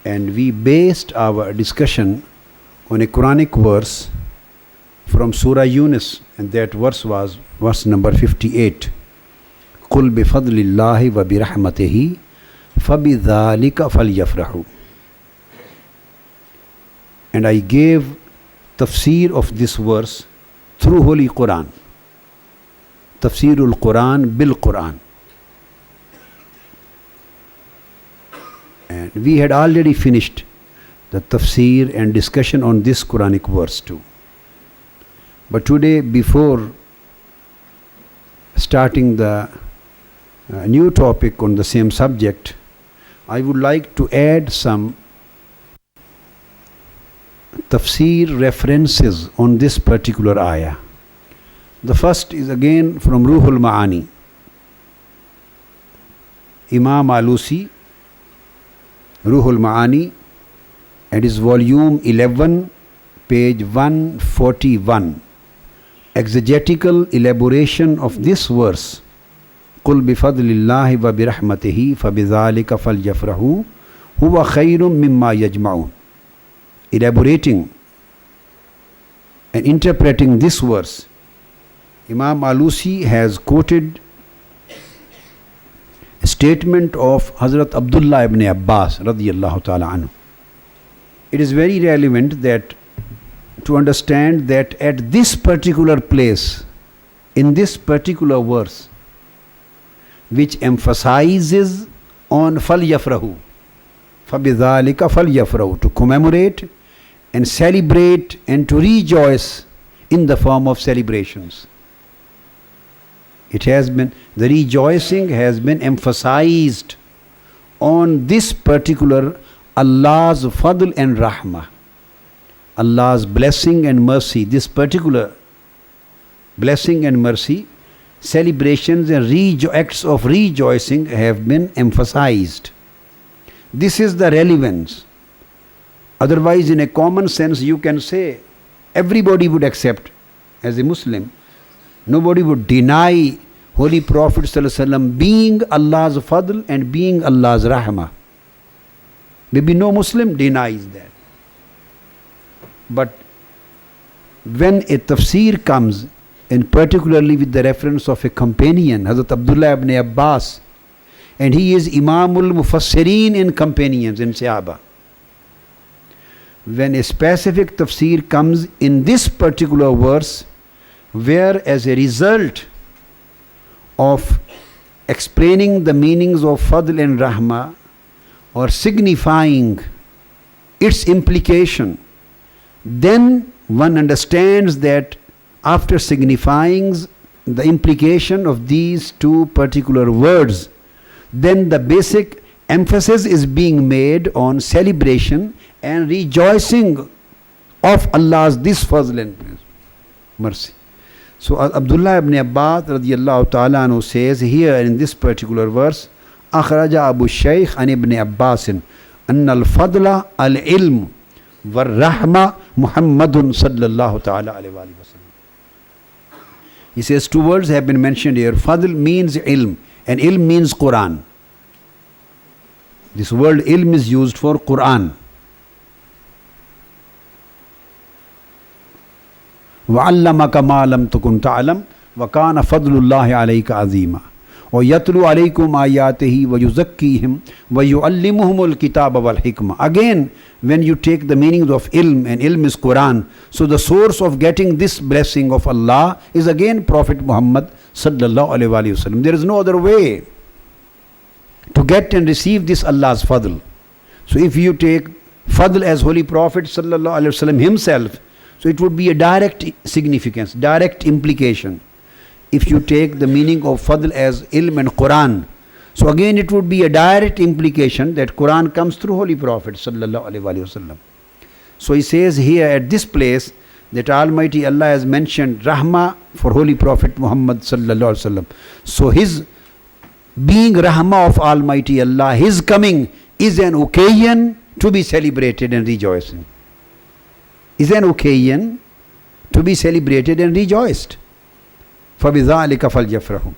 and we based our discussion on a Quranic verse from Surah Yunus, and that verse was verse number 58. قُلْ بِفَضْلِ اللَّهِ وَبِرَحْمَتِهِ فَبِذَلِكَ فَلْيَفْرَحُوا. And I gave tafsir of this verse through Holy Quran. Tafsirul Quran bil Quran. And we had already finished the tafsir and discussion on this Quranic verse too. But today, before starting the new topic on the same subject, I would like to add some tafsir references on this particular ayah. The first is again from Ruhul Ma'ani. Imam Alusi, Ruhul Ma'ani, and his volume 11, page 141. Exegetical elaboration of this verse. قُلْ بِفَضْلِ اللَّهِ وَبِرَحْمَتِهِ فَبِذَلِكَ فَلْيَفْرَحُوا هُوَ خَيْرٌ مِمَّا يَجْمَعُونَ. Elaborating and interpreting this verse, Imam Alusi has quoted a statement of Hazrat Abdullah ibn Abbas radiyallahu ta'ala anhu. It is very relevant that to understand that at this particular place, in this particular verse, which emphasizes on فَلْيَفْرَهُ فَبِذَلِكَ فَلْيَفْرَهُ, to commemorate and celebrate and to rejoice in the form of celebrations. It has been, the rejoicing has been emphasized on this particular Allah's fadl and rahmah, Allah's blessing and mercy. This particular blessing and mercy, celebrations and acts of rejoicing have been emphasized. This is the relevance. Otherwise, in a common sense, you can say everybody would accept as a Muslim. Nobody would deny Holy Prophet ﷺ being Allah's fadl and being Allah's rahmah. Maybe no Muslim denies that. But when a tafsir comes, and particularly with the reference of a companion, Hazrat Abdullah ibn Abbas, and he is Imamul Mufassirin in companions in Sahaba. When a specific tafsir comes in this particular verse, where as a result of explaining the meanings of Fadl and Rahmah, or signifying its implication, then one understands that after signifying the implication of these two particular words, then the basic emphasis is being made on celebration and rejoicing of Allah's this fazl and mercy. So Abdullah ibn Abbas radiyallahu ta'ala anhu says here in this particular verse, akhraja Abu Shaykh an ibn Abbasin anna al-fadla al-ilm war-rahma Muhammadun sallallahu ta'ala alayhi wa sallam. He says two words have been mentioned here. Fadl means ilm, and ilm means Quran. This word ilm is used for Quran. وَعَلَّمَكَ مَا لَمْ تَكُنْ تَعْلَمْ وَكَانَ فَضْلُ اللَّهِ عَلَيْكَ عَظِيمًا وَيَتْلُو عَلَيْكُمْ آيَاتِهِ وَيُزَكِّيهِمْ وَيُعَلِّمُهُمُ الْكِتَابَ وَالْحِكْمَةَ. Again, when you take the meanings of ilm, and ilm is Quran, so the source of getting this blessing of Allah is again Prophet Muhammad sallallahu alaihi wasallam. There is no other way to get and receive this Allah's fadl. So if you take fadl as Holy Prophet sallallahu alaihi wasallam himself, so it would be a direct significance, direct implication. If you take the meaning of fadl as ilm and Quran, so again it would be a direct implication that Quran comes through Holy Prophet sallallahu alaihi wasallam. So he says here at this place that Almighty Allah has mentioned Rahmah for Holy Prophet Muhammad sallallahu alaihi wasallam. So his being Rahmah of Almighty Allah, his coming is an occasion to be celebrated and rejoicing. Is an occasion to be celebrated and rejoiced. فَبِذَلِكَ فَلْيَفْرَحُوا.